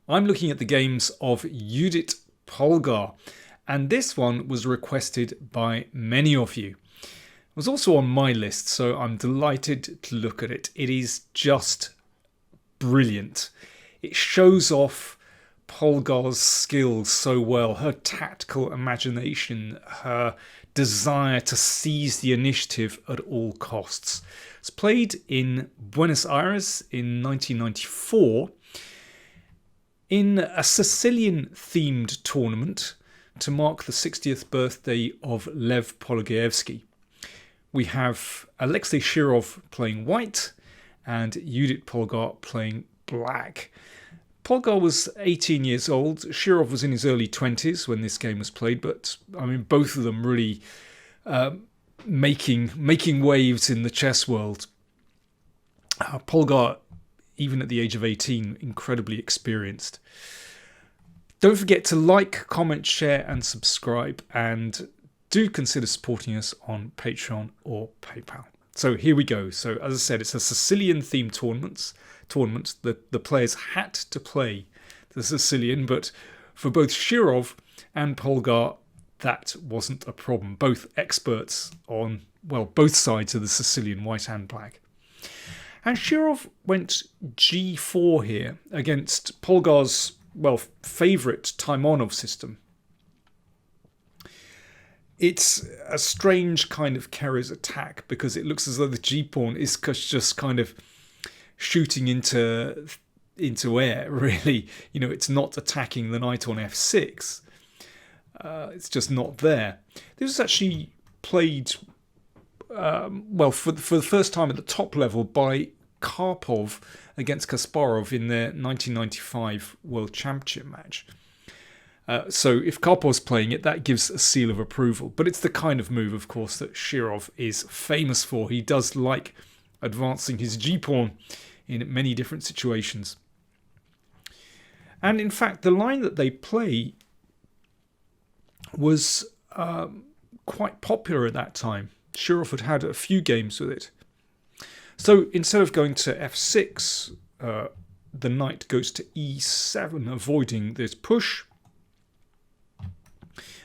I'm looking at the games of Judith Polgar, and this one was requested by many of you. It was also on my list, so I'm delighted to look at it. It is just brilliant. It shows off Polgar's skills so well, her tactical imagination, her desire to seize the initiative at all costs. It's played in Buenos Aires in 1994 in a Sicilian-themed tournament to mark the 60th birthday of Lev Pologaevsky. We have Alexei Shirov playing white and Judith Polgar playing black. Polgar was 18 years old. Shirov was in his early 20s when this game was played, but I mean, both of them really making waves in the chess world. Polgar, even at the age of 18, incredibly experienced. Don't forget to like, comment, share, and subscribe, and do consider supporting us on Patreon or PayPal. So here we go. So as I said, it's a Sicilian-themed tournament. The players had to play the Sicilian, but for both Shirov and Polgar, that wasn't a problem. Both experts on, well, both sides of the Sicilian, white and black. And Shirov went g4 here against Polgar's, well, favourite Taimonov system. It's a strange kind of Kerry's attack because it looks as though the g-pawn is just kind of shooting into air, really. You know, it's not attacking the knight on f6. It's just not there. This was actually played, for the first time at the top level by Karpov against Kasparov in their 1995 World Championship match. So if Karpov's playing it, that gives a seal of approval. But it's the kind of move, of course, that Shirov is famous for. He does like advancing his g-pawn in many different situations. And in fact, the line that they play was quite popular at that time. Shirov had a few games with it. So instead of going to f6, the knight goes to e7, avoiding this push.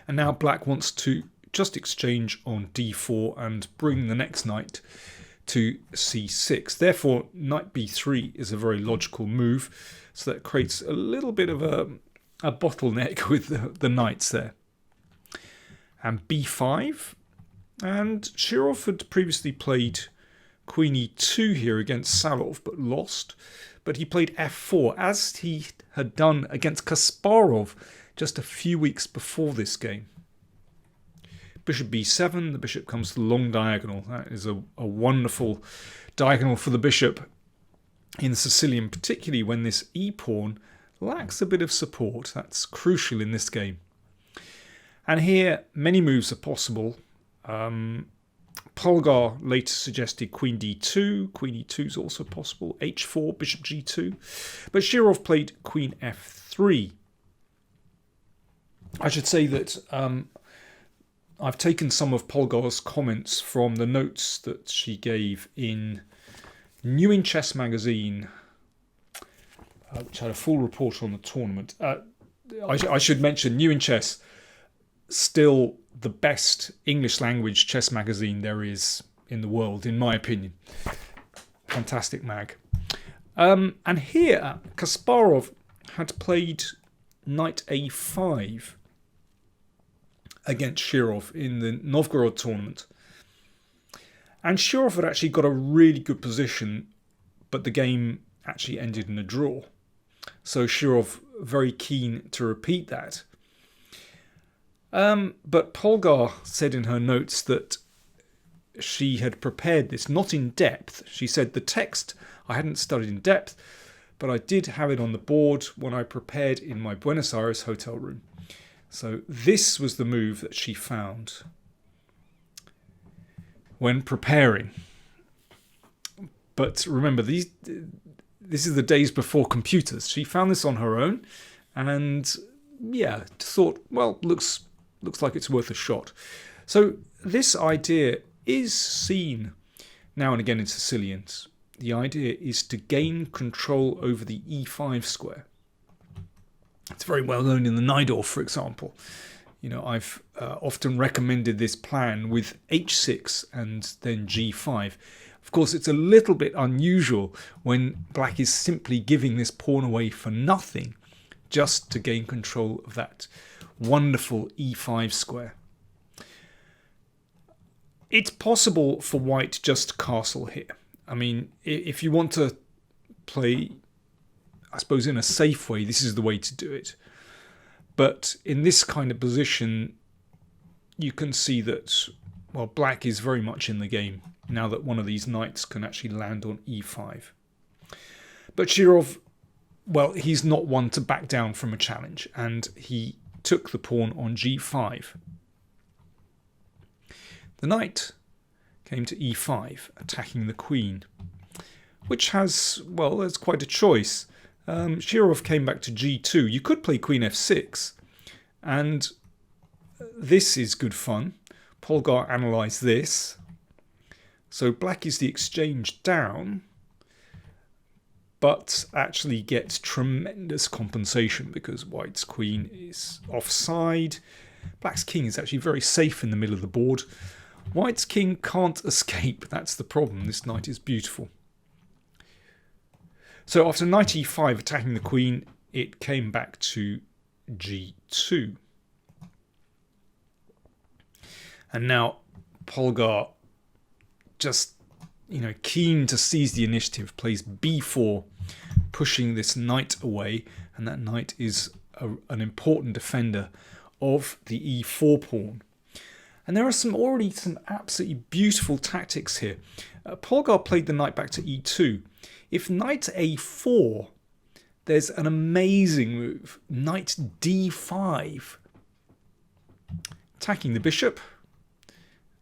And now black wants to just exchange on d4 and bring the next knight to c6. Therefore, knight b3 is a very logical move. So that creates a little bit of a bottleneck with the knights there. And b5. And Shirov had previously played queen e2 here against Salov, but lost. But he played f4, as he had done against Kasparov just a few weeks before this game. Bishop b7, the bishop comes to the long diagonal. That is a wonderful diagonal for the bishop in Sicilian, particularly when this e-pawn lacks a bit of support. That's crucial in this game. And here, many moves are possible. Polgar later suggested queen d2. Queen e2 is also possible. h4, bishop g2. But Shirov played queen f3. I should say that I've taken some of Polgar's comments from the notes that she gave in New in Chess magazine, which had a full report on the tournament. I should mention New in Chess, still the best English language chess magazine there is in the world, in my opinion. Fantastic mag. And here, Kasparov had played knight a5 against Shirov in the Novgorod tournament. And Shirov had actually got a really good position, but the game actually ended in a draw. So Shirov very keen to repeat that. But Polgar said in her notes that she had prepared this, not in depth. She said the text I hadn't studied in depth, but I did have it on the board when I prepared in my Buenos Aires hotel room. So this was the move that she found when preparing. But remember, this is the days before computers. She found this on her own and, yeah, thought, well, looks like it's worth a shot. So this idea is seen now and again in Sicilians. The idea is to gain control over the e5 square. It's very well known in the Najdorf, for example. You know, I've often recommended this plan with h6 and then g5. Of course, it's a little bit unusual when black is simply giving this pawn away for nothing just to gain control of that wonderful e5 square. It's possible for white just to castle here. I mean, if you want to play, I suppose, in a safe way, this is the way to do it. But in this kind of position, you can see that, well, black is very much in the game now that one of these knights can actually land on e5. But Shirov, well, he's not one to back down from a challenge, and he took the pawn on g5. The knight came to e5, attacking the queen, which has, well, there's quite a choice. Shirov came back to g2. You could play queen f6, and this is good fun. Polgar analysed this. So black is the exchange down, but actually gets tremendous compensation because white's queen is offside. Black's king is actually very safe in the middle of the board. White's king can't escape. That's the problem. This knight is beautiful. So after knight e5 attacking the queen, it came back to g2. And now Polgar, just, you know, keen to seize the initiative, plays b4, pushing this knight away, and that knight is an important defender of the e4 pawn. And there are already some absolutely beautiful tactics here. Polgar played the knight back to e2. If knight a4, there's an amazing move. Knight d5, attacking the bishop.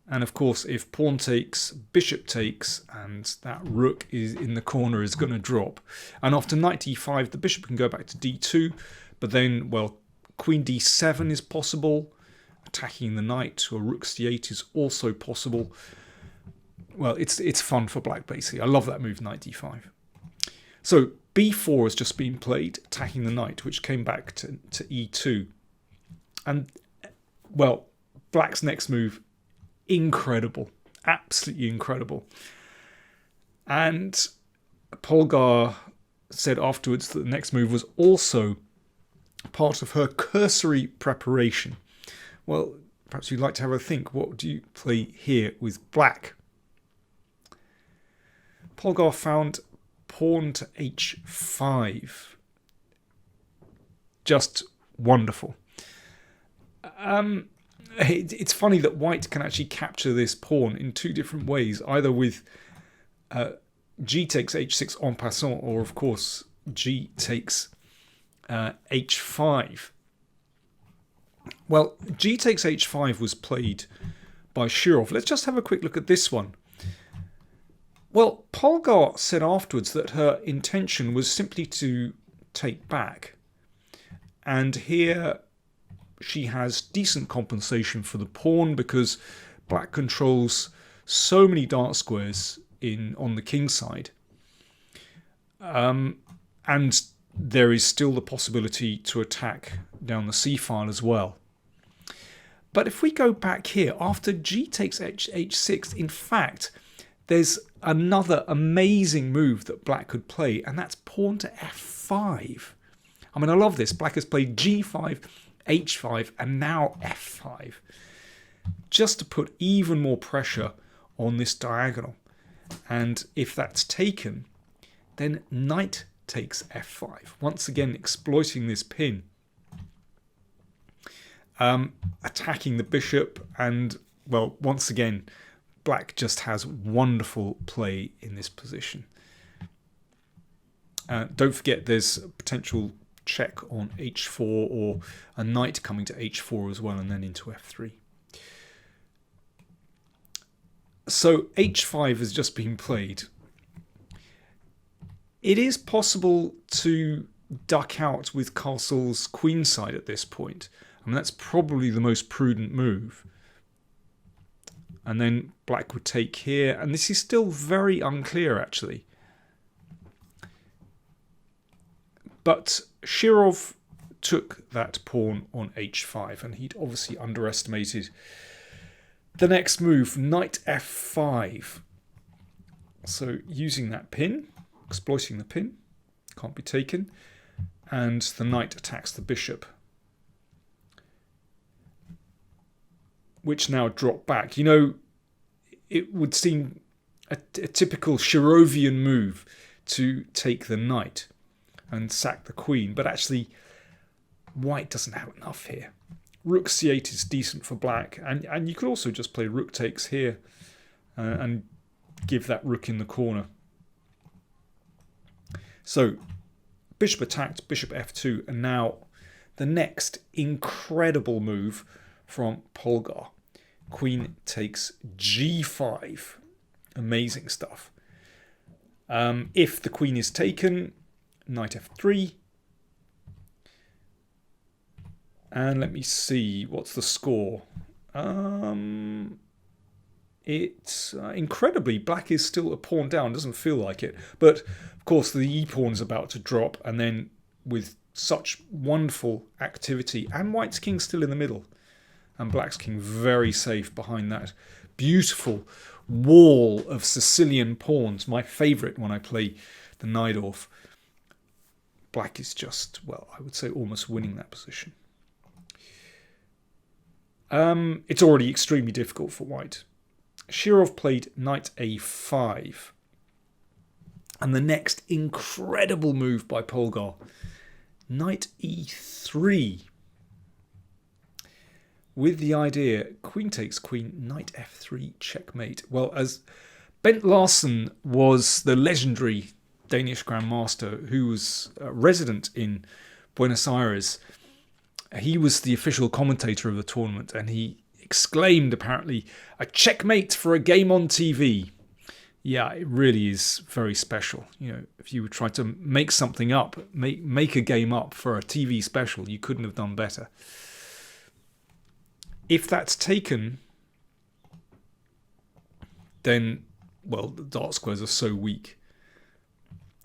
And of course, if pawn takes, bishop takes, and that rook is in the corner is going to drop. And after knight e5, the bishop can go back to d2. But then, well, queen d7 is possible. Attacking the knight to a rook c8 is also possible. Well, it's fun for black, basically. I love that move, knight d5. So b4 has just been played, attacking the knight, which came back to e2. And, well, black's next move, incredible. Absolutely incredible. And Polgar said afterwards that the next move was also part of her cursory preparation. Well, perhaps you'd like to have a think. What do you play here with black? Polgar found pawn to h5. Just wonderful. It's funny that white can actually capture this pawn in two different ways, either with g takes h6 en passant, or of course g takes h5. Well, g takes h5 was played by Shirov. Let's just have a quick look at this one. Well, Polgar said afterwards that her intention was simply to take back. And here she has decent compensation for the pawn because black controls so many dark squares on the king side. And there is still the possibility to attack down the c-file as well. But if we go back here, after g takes h6, in fact, there's another amazing move that black could play, and that's pawn to f5. I mean, I love this. Black has played g5, h5, and now f5, just to put even more pressure on this diagonal. And if that's taken, then knight takes f5, once again exploiting this pin, attacking the bishop, and, well, once again, black just has wonderful play in this position. Don't forget there's a potential check on h4 or a knight coming to h4 as well, and then into f3. So h5 has just been played. It is possible to duck out with castle's queenside at this point. I mean, that's probably the most prudent move. And then black would take here, and this is still very unclear actually. But Shirov took that pawn on h5, and he'd obviously underestimated the next move, knight f5. So using that pin, exploiting the pin, can't be taken, and the knight attacks the bishop, which now dropped back. You know, it would seem a typical Shirovian move to take the knight and sack the queen, but actually white doesn't have enough here. Rook c8 is decent for black, and you could also just play rook takes here and give that rook in the corner. So bishop attacked, bishop f2, and now the next incredible move from Polgar. Queen takes g5. Amazing stuff. If the queen is taken, knight f3. And let me see, what's the score? It's incredibly, black is still a pawn down, doesn't feel like it. But of course the e-pawn is about to drop, and then with such wonderful activity, and white's king still in the middle, and black's king very safe behind that beautiful wall of Sicilian pawns, my favourite when I play the Najdorf. Black is just, well, I would say almost winning that position. It's already extremely difficult for white. Shirov played knight a5. And the next incredible move by Polgar, knight e3. With the idea, queen takes queen, knight f3, checkmate. Well, as Bent Larsen was the legendary Danish grandmaster who was resident in Buenos Aires, he was the official commentator of the tournament, and he exclaimed, apparently, a checkmate for a game on TV. Yeah, it really is very special. You know, if you were trying to make something up, make a game up for a TV special, you couldn't have done better. If that's taken, then, well, the dark squares are so weak.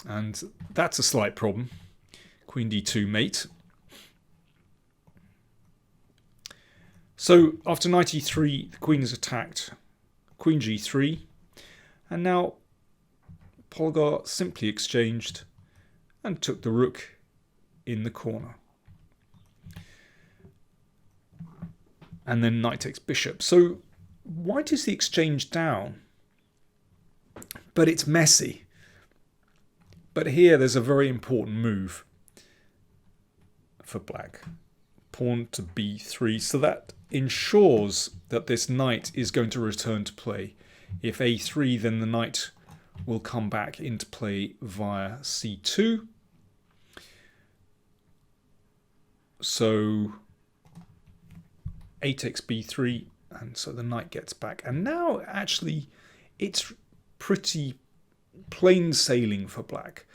And that's a slight problem. Queen d2 mate. So after knight e3, the queen is attacked. Queen g3. And now Polgar simply exchanged and took the rook in the corner. And then knight takes bishop. So white is the exchange down, but it's messy. But here there's a very important move for black. Pawn to b3. So that ensures that this knight is going to return to play. If a3, then the knight will come back into play via c2. So a takes b3, and so the knight gets back. And now actually it's pretty plain sailing for black.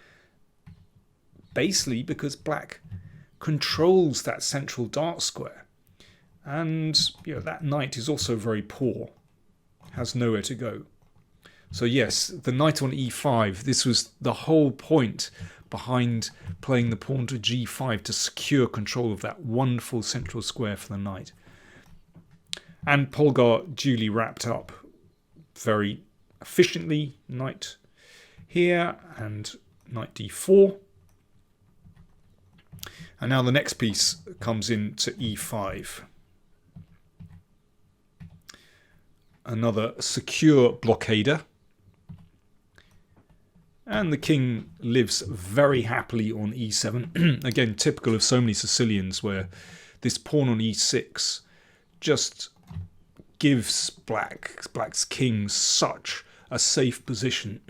Basically because black controls that central dark square. And you know, that knight is also very poor, has nowhere to go. So yes, the knight on e5, this was the whole point behind playing the pawn to g5 to secure control of that wonderful central square for the knight. And Polgar duly wrapped up very efficiently. Knight here and knight d4. And now the next piece comes into e5. Another secure blockader. And the king lives very happily on e7. Again, typical of so many Sicilians, where this pawn on e6 just gives black's king such a safe position.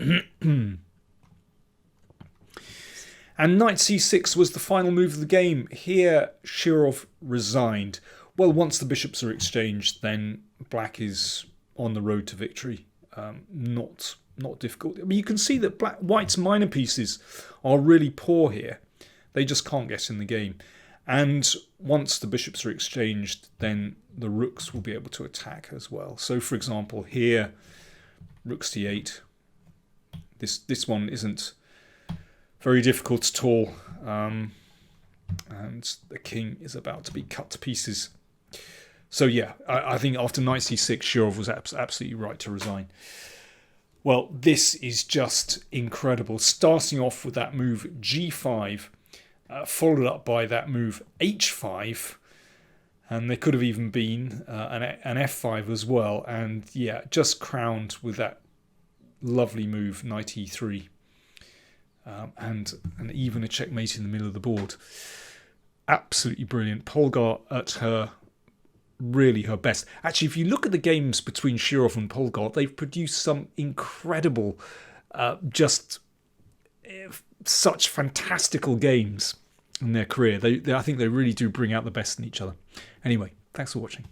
And knight c6 was the final move of the game. Here, Shirov resigned. Well, once the bishops are exchanged, then black is on the road to victory. Not difficult. I mean, you can see that white's minor pieces are really poor here. They just can't get in the game. And once the bishops are exchanged, then the rooks will be able to attack as well. So, for example, here, rook c8. This one isn't very difficult at all. And the king is about to be cut to pieces. So yeah, I think after knight c6, Shirov was absolutely right to resign. Well, this is just incredible. Starting off with that move g5, followed up by that move h5, and there could have even been an f5 as well. And yeah, just crowned with that lovely move, knight e3, and even a checkmate in the middle of the board. Absolutely brilliant. Polgar at her best. Actually, if you look at the games between Shirov and Polgar, they've produced some incredible, such fantastical games in their career. I think they really do bring out the best in each other. Anyway, thanks for watching.